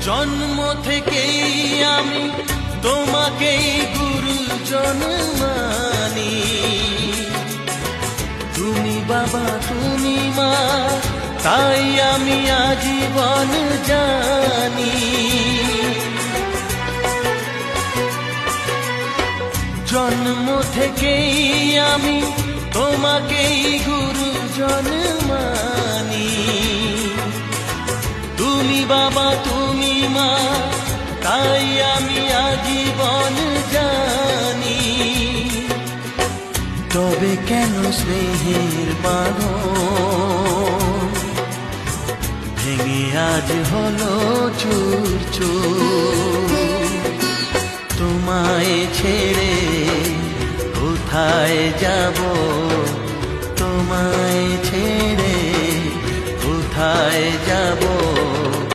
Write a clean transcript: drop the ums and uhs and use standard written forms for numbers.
জন্ম থেকেই আমি তোমাকেই গুরুজন মানি। তুমি বাবা তুমি মা, তাই আমি আজীবন জানি। জন্ম থেকেই আমি তোমাকেই গুরুজন মানি। তুমি বাবা তুমি মা, তাই আমি আজীবন জানি। তবে কেন স্নেহের বাঁধন ভেঙে আজ হলো চুর চুর? তোমায় ছেড়ে কোথায় যাব, তোমায় ছেড়ে কোথায় যাব?